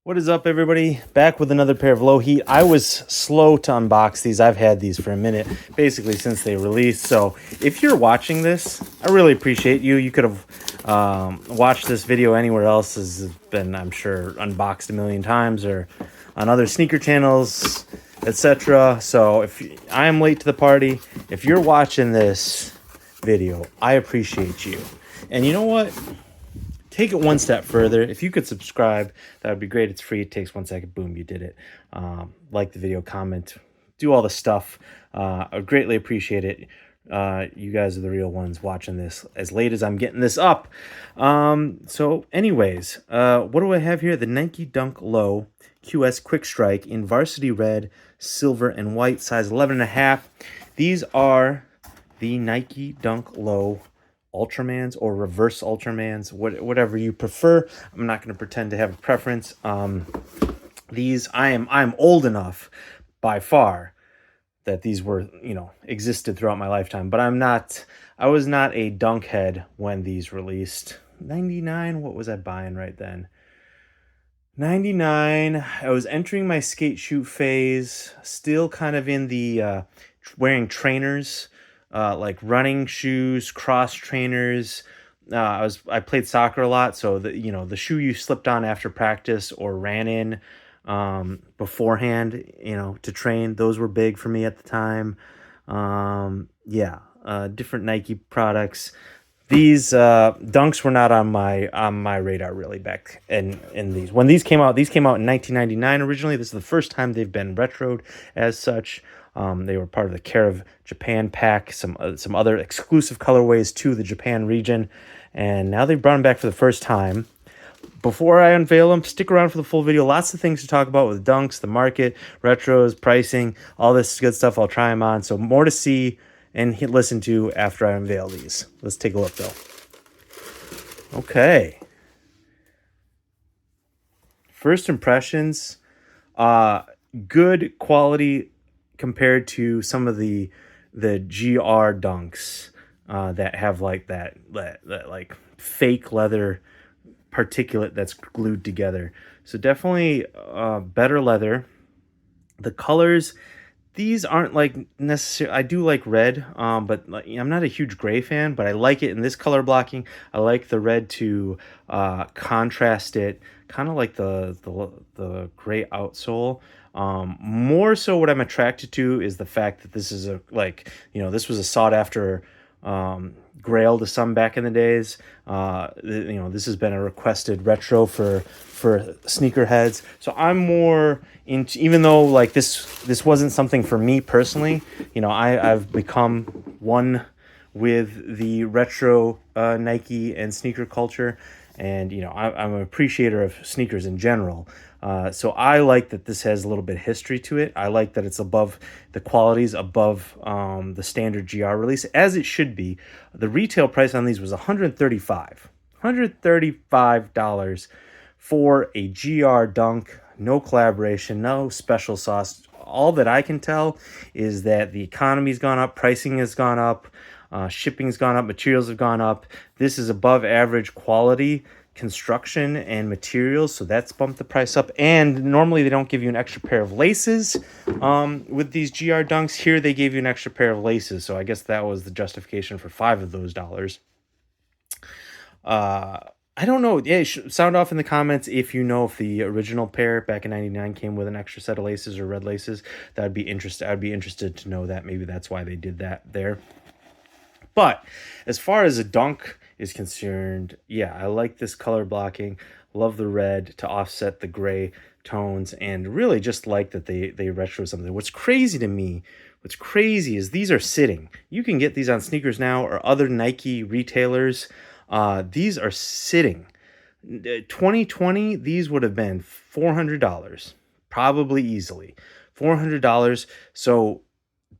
What is up, everybody? Back with another pair of Lowheat. I was slow to unbox these. I've had these for a minute, basically since they released. So if you're watching this, I really appreciate you. You could have watched this video anywhere else. Has been, I'm sure, unboxed a million times or on other sneaker channels, etc. So if I am late to the party, if you're watching this video, I appreciate you. And you know what? Take it one step further. If you could subscribe, that would be great. It's free. It takes 1 second. Boom, you did it. Like the video, comment, do all the stuff. I greatly appreciate it. You guys are the real ones watching this as late as I'm getting this up. So anyways, what do I have here? The Nike Dunk Low QS Quick Strike in Varsity Red, Silver, and White, size 11.5. These are the Nike Dunk Low Ultramans or reverse Ultramans, whatever you prefer. I'm not going to pretend to have a preference. These I'm old enough by far that these were, existed throughout my lifetime, but I was not a dunk head when these released. 99, what was I buying right then? 99, I was entering my skate shoot phase, still kind of in the wearing trainers, like running shoes, cross trainers. I played soccer a lot, so the shoe you slipped on after practice or ran in beforehand, to train, those were big for me at the time. Different Nike products. These dunks were not on my radar really back in these. When these came out in 1999 originally. This is the first time they've been retroed as such. They were part of the Care of Japan pack, some other exclusive colorways to the Japan region, and now they've brought them back for the first time. Before I unveil them, stick around for the full video. Lots of things to talk about with dunks, the market, retros, pricing, all this good stuff. I'll try them on. So more to see and listen to after I unveil these. Let's take a look, though. Okay. First impressions, good quality compared to some of the GR dunks that have like that like fake leather particulate that's glued together. So definitely better leather. The colors, these aren't like necessary. I do like red, but I'm not a huge gray fan, but I like it in this color blocking. I like the red to contrast it, kind of like the gray outsole. More so what I'm attracted to is the fact that this is this was a sought after grail to some back in the days. This has been a requested retro for sneakerheads. So I'm more into, even though like this wasn't something for me personally, I've become one with the retro Nike and sneaker culture, and I'm an appreciator of sneakers in general. So I like that this has a little bit of history to it. I like that it's above the qualities, above the standard GR release, as it should be. The retail price on these was $135 for a GR dunk. No collaboration, no special sauce. All that I can tell is that the economy's gone up, pricing has gone up, shipping's gone up, materials have gone up. This is above average quality construction and materials, so that's bumped the price up. And normally they don't give you an extra pair of laces with these GR dunks. Here they gave you an extra pair of laces, so I guess that was the justification for $5 of those dollars. I don't know. Yeah, sound off in the comments if you know if the original pair back in '99 came with an extra set of laces or red laces. That'd be interesting. I'd be interested to know that. Maybe that's why they did that there. But as far as a dunk is concerned, yeah, I like this color blocking. Love the red to offset the gray tones, and really just like that they retro something. What's crazy is these are sitting. You can get these on Sneakers Now or other Nike retailers. These are sitting. 2020, these would have been $400, probably easily $400. So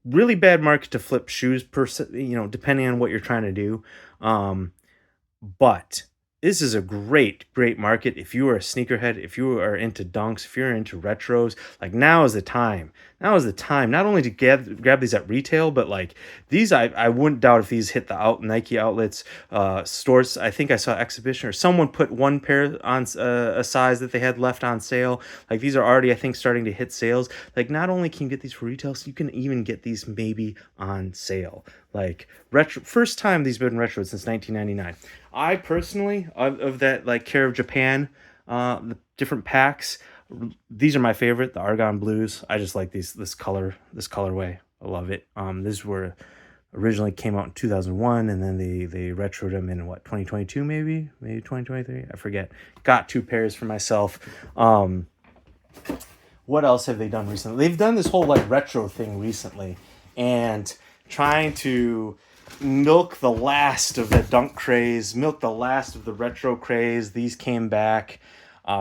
really bad market to flip shoes depending on what you're trying to do. But this is a great market if you are a sneakerhead, if you are into dunks, if you're into retros. Like, now is the time. Now is the time not only to grab these at retail, but like these, I wouldn't doubt if these hit the Nike outlets, stores. I think I saw exhibition or someone put one pair on a size that they had left on sale. Like, these are already, I think, starting to hit sales. Like, not only can you get these for retail, so you can even get these maybe on sale. Like, retro, first time these been retro since 1999. I personally, of that, like, Care of Japan, the different packs, these are my favorite. The Argon Blues. I just like this colorway. I love it. These were originally came out in 2001, and then they retroed them in what, 2022, maybe 2023. I forget. Got two pairs for myself. What else have they done recently? They've done this whole like retro thing recently, and trying to milk the last of the dunk craze, milk the last of the retro craze. These came back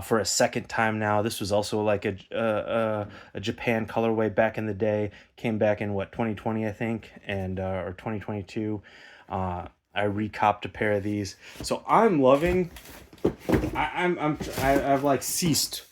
for a second time now. This was also like a Japan colorway back in the day. Came back in what, 2020, I think, and or 2022. I recopped a pair of these, so I'm loving. I've like ceased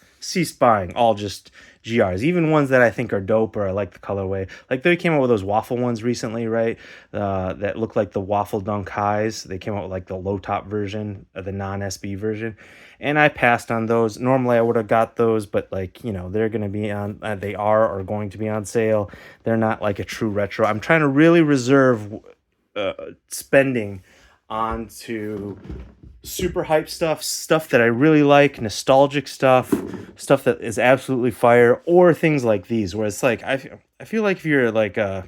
buying all just GRs, even ones that I think are dope or I like the colorway. Like, they came out with those waffle ones recently, right? That look like the waffle dunk highs. They came out with like the low top version, the non SB version, and I passed on those. Normally I would have got those, but like, they're going to be on. They are or going to be on sale. They're not like a true retro. I'm trying to really reserve spending onto super hype stuff that I really like, nostalgic stuff that is absolutely fire, or things like these where it's like I feel like if you're like a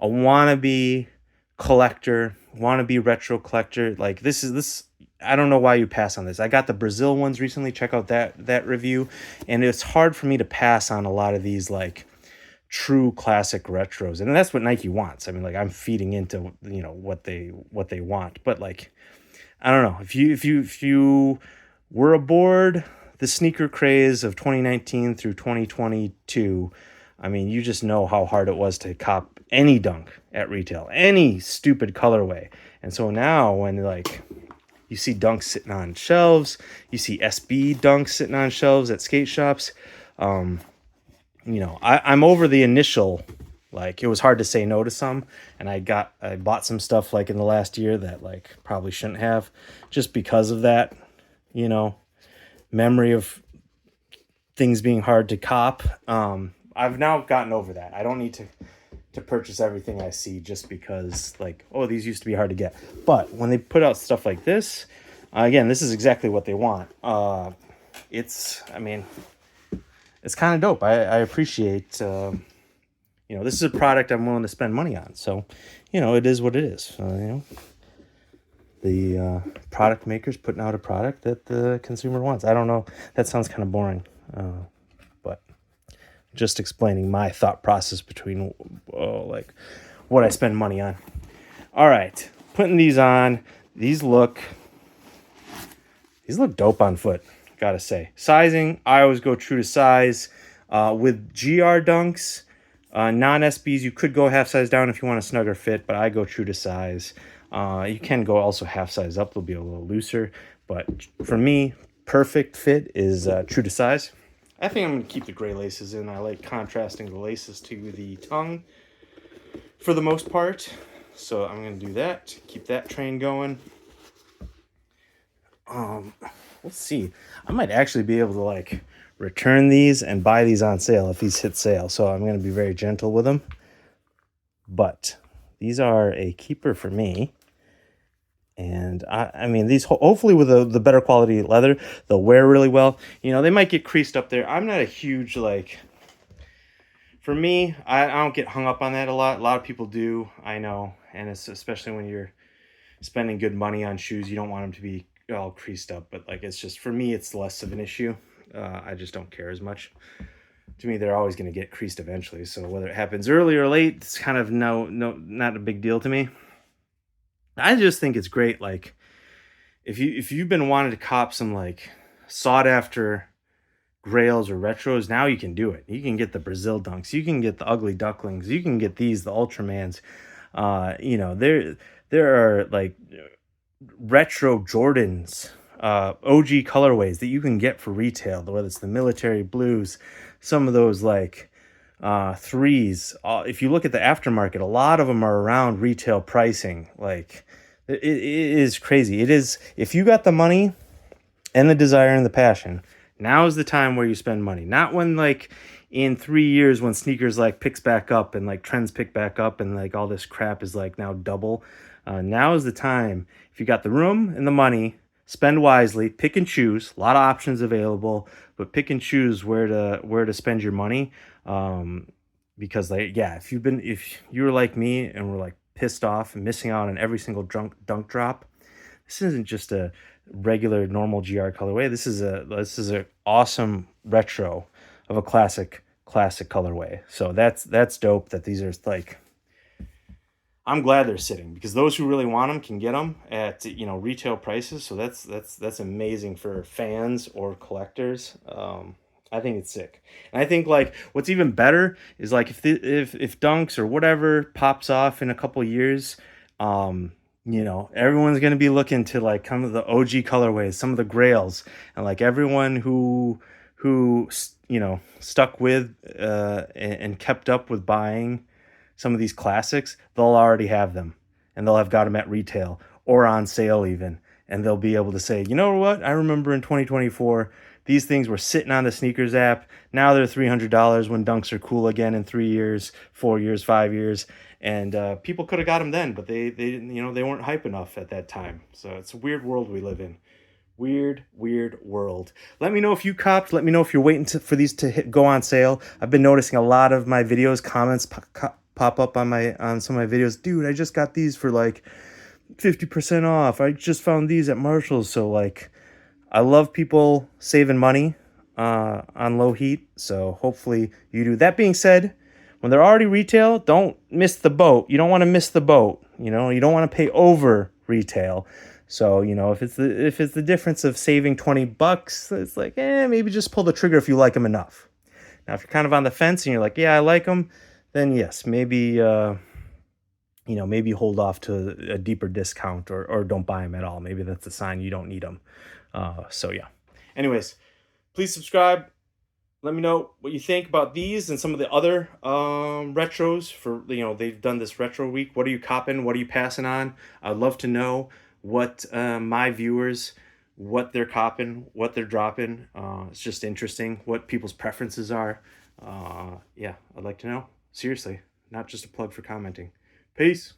wannabe collector, wannabe retro collector, like this. I don't know why you pass on this. I got the Brazil ones recently. Check out that review, and it's hard for me to pass on a lot of these like true classic retros, and that's what Nike wants. I mean, like, I'm feeding into what they want, but like, I don't know, if you were aboard the sneaker craze of 2019 through 2022, I mean, you just know how hard it was to cop any dunk at retail, any stupid colorway. And so now when like you see dunks sitting on shelves, you see SB dunks sitting on shelves at skate shops, I'm over the initial, like, it was hard to say no to some, and I bought some stuff like in the last year that like probably shouldn't have, just because of that, memory of things being hard to cop. I've now gotten over that. I don't need to purchase everything I see just because, like, oh, these used to be hard to get. But when they put out stuff like this, again, this is exactly what they want. It's kind of dope. I appreciate, this is a product I'm willing to spend money on. So, it is what it is. The product maker's putting out a product that the consumer wants. I don't know. That sounds kind of boring. But just explaining my thought process between like what I spend money on. All right. Putting these on. These look dope on foot, gotta say. Sizing, I always go true to size. With GR dunks, non-SBs, you could go half size down if you want a snugger fit, but I go true to size. You can go also half size up. They'll be a little looser. But for me, perfect fit is true to size. I think I'm going to keep the gray laces in. I like contrasting the laces to the tongue for the most part. So I'm going to do that. Keep that train going. Let's see. I might actually be able to like return these and buy these on sale if these hit sale. So I'm going to be very gentle with them. But these are a keeper for me. And I mean, these hopefully with the better quality leather, they'll wear really well. They might get creased up there. I'm not a huge, like, for me, I don't get hung up on that a lot. A lot of people do, I know. And it's especially when you're spending good money on shoes, you don't want them to be all creased up. But like, it's just, for me, it's less of an issue. I just don't care as much. To me, they're always going to get creased eventually. So whether it happens early or late, it's kind of not a big deal to me. I just think it's great. Like, if you've been wanting to cop some like sought after grails or retros, now you can do it. You can get the Brazil dunks, you can get the ugly ducklings, you can get the Ultramans. There are like retro Jordans, OG colorways that you can get for retail, whether it's the military blues, some of those like threes. If you look at the aftermarket, a lot of them are around retail pricing. Like it is crazy. It is, if you got the money and the desire and the passion, now is the time where you spend money. Not when like in 3 years when sneakers like picks back up and like trends pick back up and like all this crap is like now double. Now is the time. If you got the room and the money, spend wisely, pick and choose. A lot of options available, but pick and choose where to spend your money. Because like, yeah, if you were like me and were like pissed off and missing out on every single dunk drop, this isn't just a regular normal GR colorway. This is a awesome retro of a classic colorway. So that's dope that these are like, I'm glad they're sitting because those who really want them can get them at retail prices. So that's amazing for fans or collectors. I think it's sick, and I think like what's even better is like if Dunks or whatever pops off in a couple years, everyone's gonna be looking to like come of the OG colorways, some of the grails, and like everyone who stuck with and kept up with buying some of these classics, they'll already have them and they'll have got them at retail or on sale even. And they'll be able to say, you know what? I remember in 2024, these things were sitting on the sneakers app. Now they're $300 when Dunks are cool again in 3 years, 4 years, 5 years. And people could have got them then, but they weren't hype enough at that time. So it's a weird world we live in. Weird world. Let me know if you copped. Let me know if you're waiting for these to go on sale. I've been noticing a lot of my videos, comments pop up on some of my videos. Dude, I just got these for like 50% off. I just found these at Marshall's. So like, I love people saving money on Lowheat. So hopefully you do. That being said, when they're already retail, don't miss the boat. You don't want to miss the boat. You don't want to pay over retail. So, if it's the difference of saving $20, it's like, maybe just pull the trigger if you like them enough. Now, if you're kind of on the fence and you're like, yeah, I like them, then yes, maybe maybe hold off to a deeper discount or don't buy them at all. Maybe that's a sign you don't need them. So yeah. Anyways, please subscribe. Let me know what you think about these and some of the other retros. For they've done this retro week. What are you copping? What are you passing on? I'd love to know what my viewers, what they're copping, what they're dropping. It's just interesting what people's preferences are. Yeah, I'd like to know. Seriously, not just a plug for commenting. Peace.